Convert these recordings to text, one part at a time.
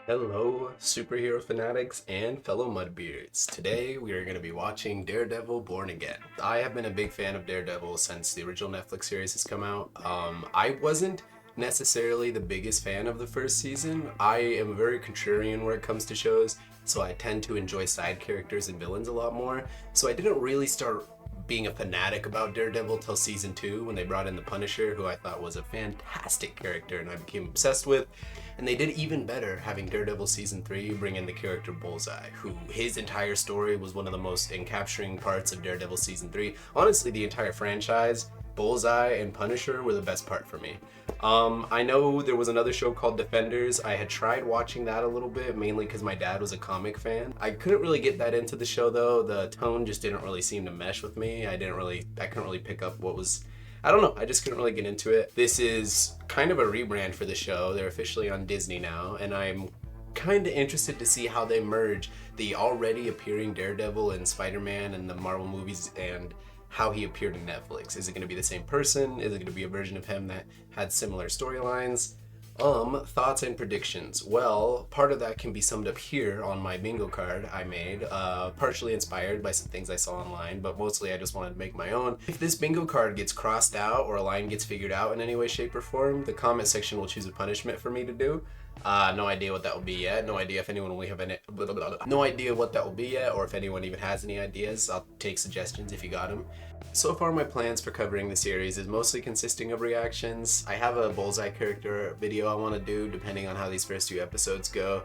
Hello, superhero fanatics and fellow Mudbeards. Today we are going to be watching Daredevil Born Again. I have been a big fan of Daredevil since the original Netflix series has come out. I wasn't necessarily the biggest fan of the first season. I am very contrarian where it comes to shows, so I tend to enjoy side characters and villains a lot more. So I didn't really start being a fanatic about Daredevil till season 2 when they brought in the Punisher, who I thought was a fantastic character and I became obsessed with. And they did even better having Daredevil season 3 bring in the character Bullseye, who his entire story was one of the most encapturing parts of Daredevil season 3. Honestly, the entire franchise, Bullseye and Punisher were the best part for me. I know there was another show called Defenders. I had tried watching that a little bit, mainly because my dad was a comic fan. I couldn't really get that into the show though. The tone just didn't really seem to mesh with me. I couldn't really pick up what was, I don't know, I just couldn't really get into it. This is kind of a rebrand for the show. They're officially on Disney now, and I'm kind of interested to see how they merge the already appearing Daredevil and Spider-Man and the Marvel movies and how he appeared in Netflix. Is it going to be the same person? Is it going to be a version of him that had similar storylines? Thoughts and predictions. Well, part of that can be summed up here on my bingo card I made, partially inspired by some things I saw online, but mostly I just wanted to make my own. If this bingo card gets crossed out or a line gets figured out in any way, shape, or form, the comment section will choose a punishment for me to do. No idea what that will be yet. No idea if anyone will have any, no idea what that will be yet, or if anyone even has any ideas. I'll take suggestions if you got them. So far my plans for covering the series is mostly consisting of reactions. I have a Bullseye character video I want to do depending on how these first 2 episodes go.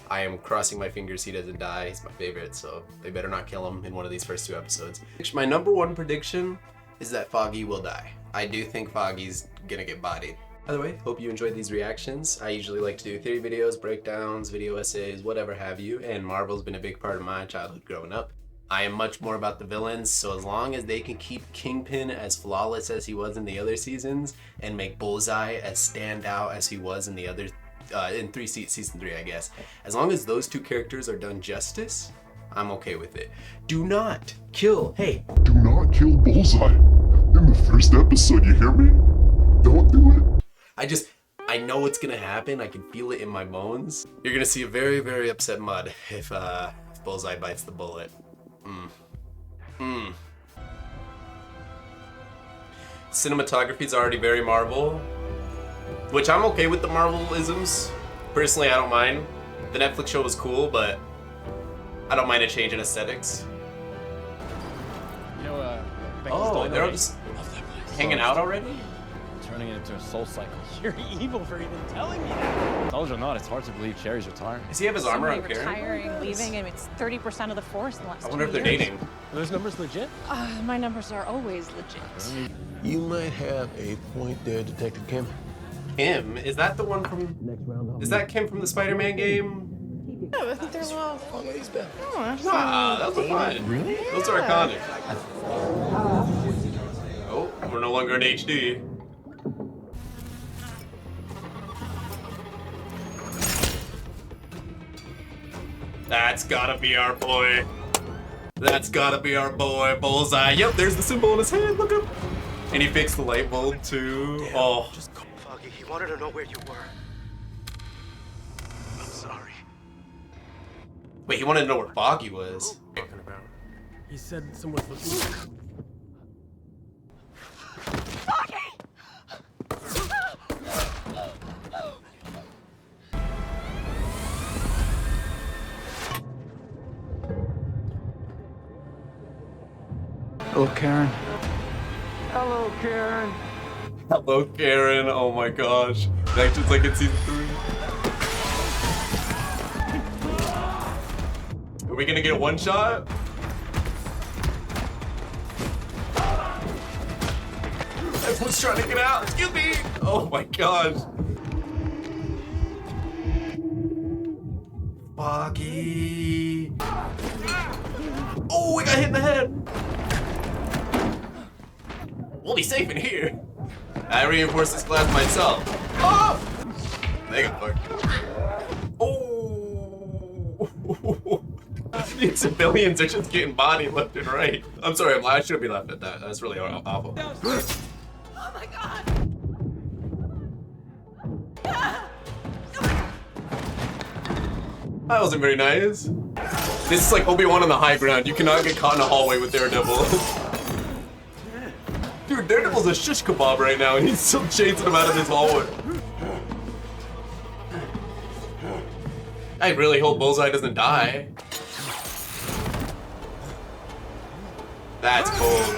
I am crossing my fingers he doesn't die. He's my favorite, so they better not kill him in one of these first 2 episodes. My number 1 prediction is that Foggy will die. I do think Foggy's gonna get bodied. By the way, hope you enjoyed these reactions. I usually like to do theory videos, breakdowns, video essays, whatever have you, and Marvel's been a big part of my childhood growing up. I am much more about the villains, so as long as they can keep Kingpin as flawless as he was in the other seasons and make Bullseye as stand out as he was in the other, in season 3, I guess. As long as those 2 characters are done justice, I'm okay with it. Do not kill, hey. Do not kill Bullseye. In the first episode, you hear me? Don't do it. I know it's gonna happen. I can feel it in my bones. You're gonna see a very, very upset Mud if Bullseye bites the bullet. Cinematography's already very Marvel, which I'm okay with the Marvel-isms. Personally, I don't mind. The Netflix show was cool, but I don't mind a change in aesthetics. You know, Oh, they're just hanging out already? Turning it into a soul cycle. You're evil for even telling me that. Told you or not, it's hard to believe Cherry's retiring. Does he have his armor on Somebody Karen? retiring, leaving, and it's 30% of the force in the last I wonder if 2 they're years. dating. Are those numbers legit? My numbers are always legit. You might have a point there, Detective Kim. Kim? Is that the one from... Is that Kim from the Spider-Man game? Yeah, I think they're well. Oh, he's back. Nah, those are fine. Really? Those are iconic. Oh, we're no longer in HD. That's gotta be our boy. That's gotta be our boy, Bullseye. Yep, there's the symbol in his hand, look up. And he fixed the light bulb too. Damn, Oh. just go, Foggy. He wanted to know where you were. I'm sorry. Wait, he wanted to know where Foggy was. He said someone's looking. Hello, Karen. Hello, Karen. Oh my gosh. That's just like in season 3. Are we gonna get one shot? Everyone's trying to get out. Excuse me. Oh my gosh. Foggy. Oh, we got hit in the head. We'll be safe in here. I reinforced this glass myself. Oh! They got fucked. Oh! These civilians are just getting bodied left and right. I'm sorry, I shouldn't be laughing at that. That's really awful. Oh my god! That wasn't very nice. This is like Obi-Wan on the high ground. You cannot get caught in a hallway with Daredevil. Dude, Daredevil's a shish kebab right now, and he's still chasing him out of this hallway. I really hope Bullseye doesn't die. That's cold.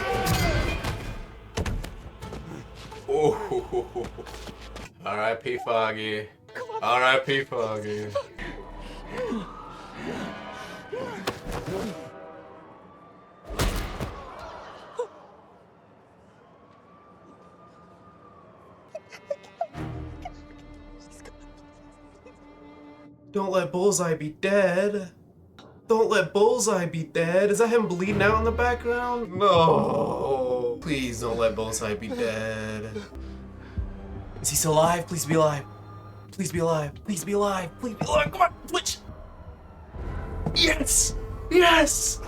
Oh, R.I.P. Foggy. R.I.P. Foggy. Don't let Bullseye be dead. Don't let Bullseye be dead. Is that him bleeding out in the background? No. Please don't let Bullseye be dead. Is he still alive? Please be alive. Please be alive. Please be alive. Please be alive. Come on, Twitch. Yes. Yes.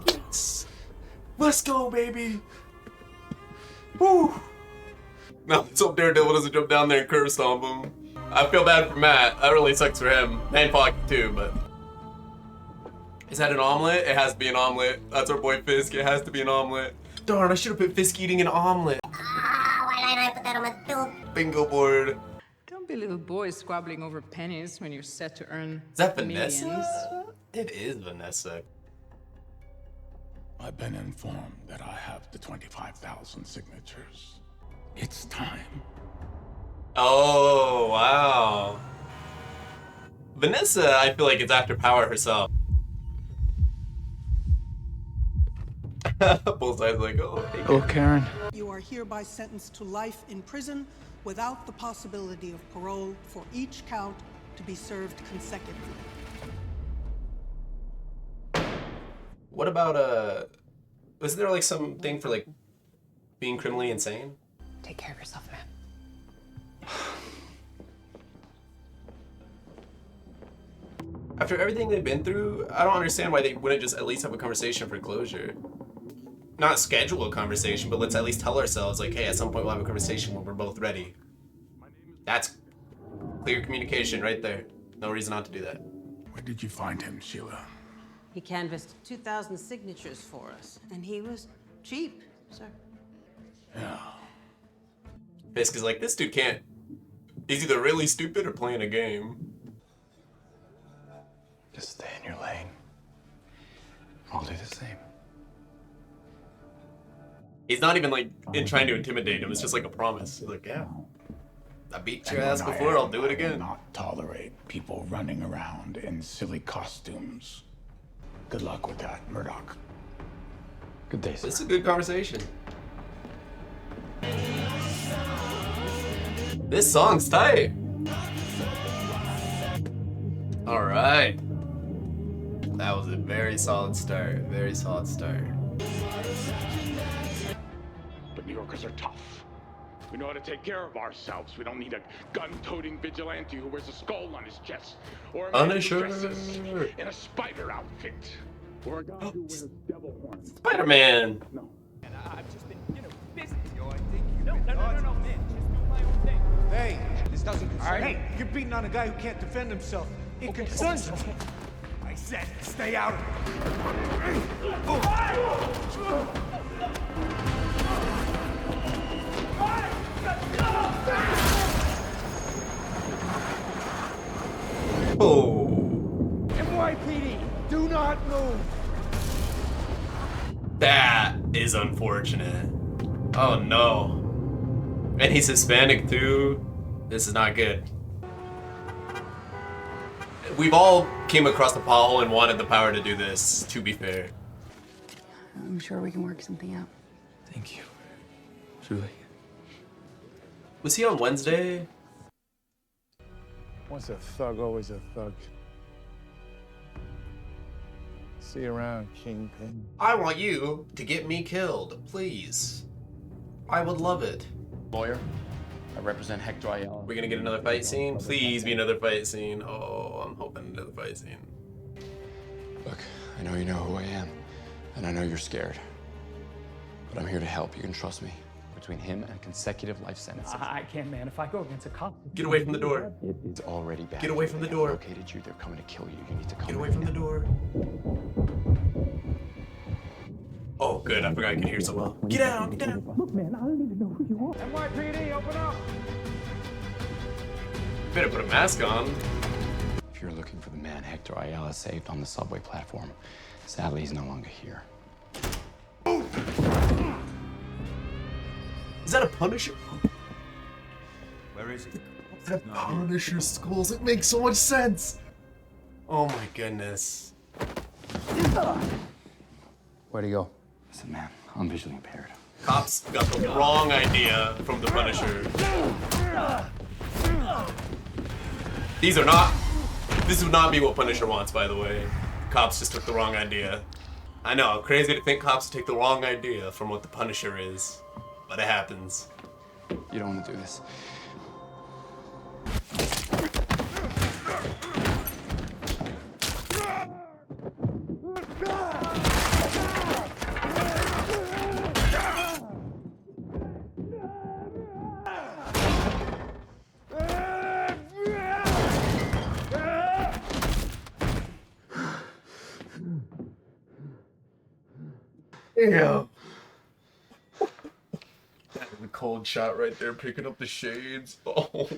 Yes. Let's go, baby. Woo. Now let's hope Daredevil doesn't jump down there and curb stomp him. I feel bad for Matt. That really sucks for him. And Foggy too, but. Is that an omelet? It has to be an omelet. That's our boy Fisk. It has to be an omelet. Darn, I should have put Fisk eating an omelet. Why didn't I put that on my bill? Bingo board. Don't be little boys squabbling over pennies when you're set to earn Is that Vanessa? millions. It is Vanessa. I've been informed that I have the 25,000 signatures. It's time. Oh, wow. Vanessa, I feel like it's after Power herself. Bullseye's like, oh, hey. Oh, Karen. You are hereby sentenced to life in prison without the possibility of parole for each count to be served consecutively. What about, wasn't there like something for like being criminally insane? Take care of yourself, man. After everything they've been through, I don't understand why they wouldn't just at least have a conversation for closure. Not schedule a conversation, but let's at least tell ourselves, like, hey, at some point we'll have a conversation when we're both ready. That's clear communication right there. No reason not to do that. Where did you find him, Sheila? He canvassed 2,000 signatures for us, and he was cheap, sir. Yeah. Fisk is like, this dude can't. He's either really stupid or playing a game. Just stay in your lane. I'll do the same. He's not even like in trying to intimidate him. It's just like a promise. He's like, yeah, I beat your ass before. I'll do it again. I will not tolerate people running around in silly costumes. Good luck with that, Murdoch. Good day, sir. This is a good conversation. This song's tight. All right. That was a very solid start. Very solid start. But New Yorkers are tough. We know how to take care of ourselves. We don't need a gun-toting vigilante who wears a skull on his chest, or a man who dresses in a spider outfit, or a guy who wears devil horns. Spider-Man. No. And I've just been, busy. Yo, I think you've been no, man. Just do my own thing. Hey, this doesn't concern you. Hey, you're beating on a guy who can't defend himself. It concerns you. I said, stay out of it. Oh. NYPD, do not move. That is unfortunate. Oh no. And he's Hispanic too. This is not good. We've all came across the pothole and wanted the power to do this, to be fair. I'm sure we can work something out. Thank you. Truly. Was he on Wednesday? Once a thug, always a thug. See you around, Kingpin. I want you to get me killed, please. I would love it. Lawyer, I represent Hector Ayala. We're gonna get another fight scene? Please be another fight scene. Oh, I'm hoping another fight scene. Look, I know you know who I am, and I know you're scared. But I'm here to help. You can trust me. But between him and consecutive life sentences. I can't, man. If I go against a cop... Get away from the door. It is already bad. Get away from the door. They located you. They're coming to kill you. You need to come. Get away from the door. Oh, good. I forgot I could hear so well. Get down. Get down. Look, man, I don't even know who you are. NYPD, open up. Better put a mask on. If you're looking for the man Hector Ayala saved on the subway platform, sadly, he's no longer here. Is that a Punisher? Where is he? That Punisher skulls. It makes so much sense. Oh my goodness. Where'd he go? Listen, man, I'm visually impaired. Cops got the wrong idea from the Punisher. These are not... This would not be what Punisher wants, by the way. Cops just took the wrong idea. I know, crazy to think cops take the wrong idea from what the Punisher is. But it happens. You don't want to do this. Yeah. That is a cold shot right there, picking up the shades. Oh.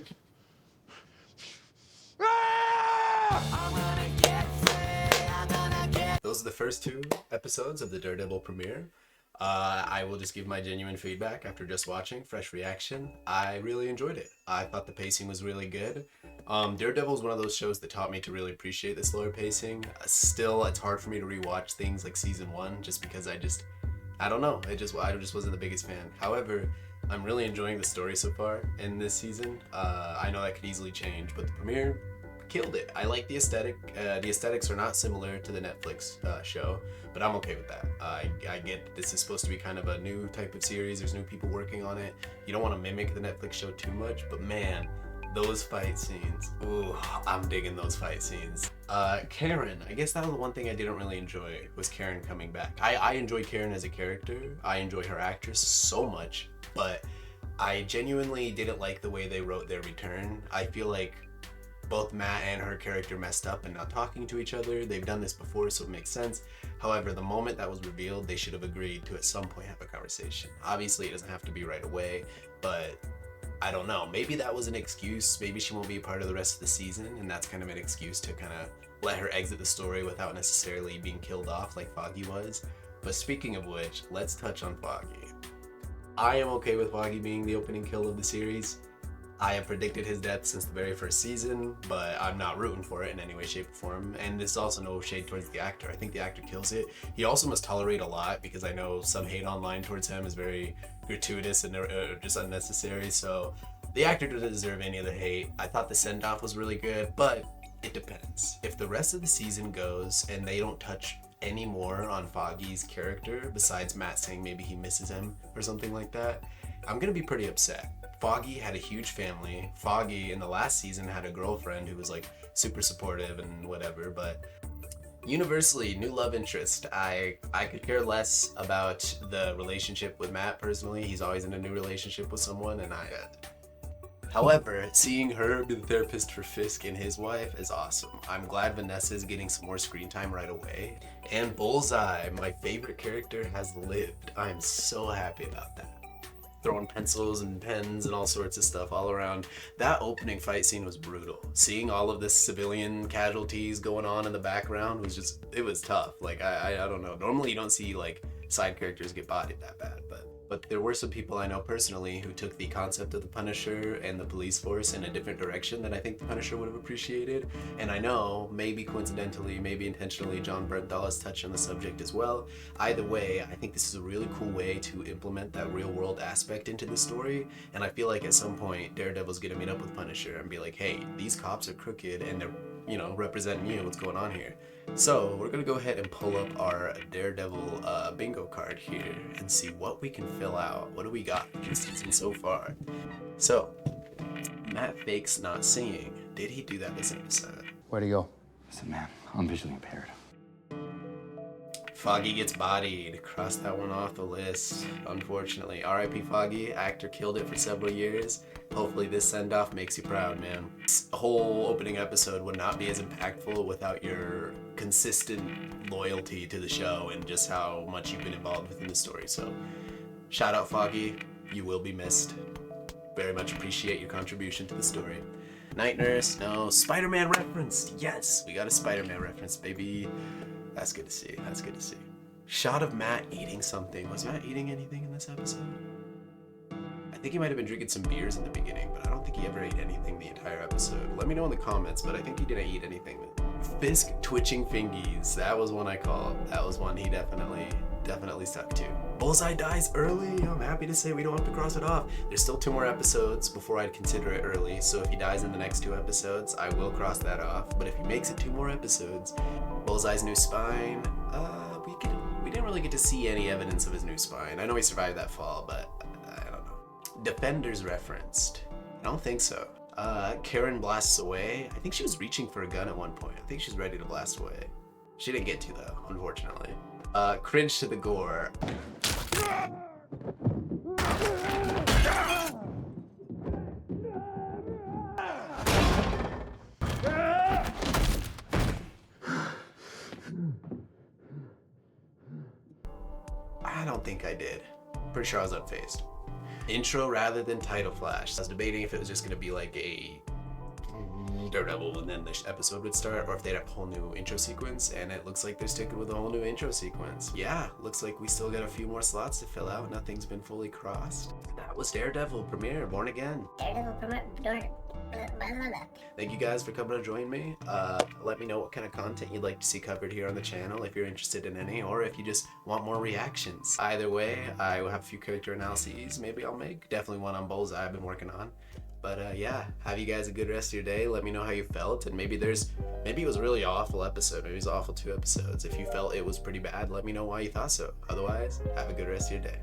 Those are the first 2 episodes of the Daredevil premiere. I will just give my genuine feedback after just watching, fresh reaction. I really enjoyed it. I thought the pacing was really good. Daredevil is one of those shows that taught me to really appreciate the slower pacing. Still, it's hard for me to rewatch things like season 1 just because I don't know. I just wasn't the biggest fan. However, I'm really enjoying the story so far in this season. I know that could easily change, but the premiere killed it. I like the aesthetic. The aesthetics are not similar to the Netflix show, but I'm okay with that. I get this is supposed to be kind of a new type of series. There's new people working on it. You don't want to mimic the Netflix show too much, but man, those fight scenes. Ooh, I'm digging those fight scenes. Karen, I guess that was the one thing I didn't really enjoy, was Karen coming back. I enjoy Karen as a character. I enjoy her actress so much, but I genuinely didn't like the way they wrote their return. I feel like both Matt and her character messed up and not talking to each other. They've done this before, so it makes sense. However, the moment that was revealed, they should have agreed to at some point have a conversation. Obviously, it doesn't have to be right away, but I don't know. Maybe that was an excuse. Maybe she won't be a part of the rest of the season, and that's kind of an excuse to kind of let her exit the story without necessarily being killed off like Foggy was. But speaking of which, let's touch on Foggy. I am okay with Foggy being the opening kill of the series. I have predicted his death since the very first season, but I'm not rooting for it in any way, shape, or form. And this is also no shade towards the actor. I think the actor kills it. He also must tolerate a lot, because I know some hate online towards him is very gratuitous and just unnecessary. So the actor doesn't deserve any of the hate. I thought the send-off was really good, but it depends. If the rest of the season goes and they don't touch any more on Foggy's character, besides Matt saying maybe he misses him or something like that, I'm gonna be pretty upset. Foggy had a huge family. Foggy in the last season had a girlfriend who was like super supportive and whatever, but universally, new love interest. I could care less about the relationship with Matt personally. He's always in a new relationship with someone, and however, seeing her be the therapist for Fisk and his wife is awesome. I'm glad Vanessa's getting some more screen time right away. And Bullseye, my favorite character, has lived. I'm so happy about that. Throwing pencils and pens and all sorts of stuff all around. That opening fight scene was brutal. Seeing all of the civilian casualties going on in the background was just, it was tough. Like, I don't know. Normally you don't see like side characters get bodied that bad, but there were some people I know personally who took the concept of the Punisher and the police force in a different direction that I think the Punisher would have appreciated. And I know, maybe coincidentally, maybe intentionally, John Bernthal has touched on the subject as well. Either way, I think this is a really cool way to implement that real world aspect into the story. And I feel like at some point, Daredevil's gonna meet up with Punisher and be like, hey, these cops are crooked and they're, you know, representing you, what's going on here? So we're gonna go ahead and pull up our Daredevil bingo card here and see what we can fill out. What do we got this season so far? So, Matt fakes not seeing. Did he do that this episode? Where'd he go? Listen, man, I'm visually impaired. Foggy gets bodied. Cross that one off the list, unfortunately. R.I.P. Foggy. Actor killed it for several years. Hopefully this send-off makes you proud, man. This whole opening episode would not be as impactful without your consistent loyalty to the show and just how much you've been involved within the story. So, shout out Foggy. You will be missed. Very much appreciate your contribution to the story. Night Nurse, no. Spider-Man reference. Yes, we got a Spider-Man reference, baby. That's good to see. That's good to see. Shot of Matt eating something. Was Matt eating anything in this episode? I think he might have been drinking some beers in the beginning, but I don't think he ever ate anything the entire episode. Let me know in the comments, but I think he didn't eat anything. Fisk twitching fingies. That was one I called. That was one he definitely stuck to. Bullseye dies early. I'm happy to say we don't have to cross it off. There's still 2 more episodes before I'd consider it early, so if he dies in the next 2 episodes, I will cross that off. But if he makes it 2 more episodes, Bullseye's new spine, we didn't really get to see any evidence of his new spine. I know he survived that fall, but I don't know. Defenders referenced. I don't think so. Karen blasts away. I think she was reaching for a gun at one point. I think she's ready to blast away. She didn't get to though, unfortunately. Cringe to the gore. I don't think I did. Pretty sure I was unfazed. Intro rather than title flash. I was debating if it was just gonna be like a Daredevil and then the episode would start, or if they'd have a whole new intro sequence, and it looks like they're sticking with a whole new intro sequence. Yeah, looks like we still got a few more slots to fill out. Nothing's been fully crossed. That was Daredevil premiere, Born Again. Daredevil premiere. Thank you guys for coming to join me. Let me know what kind of content you'd like to see covered here on the channel, if you're interested in any, or if you just want more reactions. Either way, I will have a few character analyses maybe I'll make. Definitely one on Bullseye I've been working on. But yeah, have you guys a good rest of your day. Let me know how you felt, and maybe it was a really awful episode. Maybe it was an awful 2 episodes. If you felt it was pretty bad, let me know why you thought so. Otherwise, have a good rest of your day.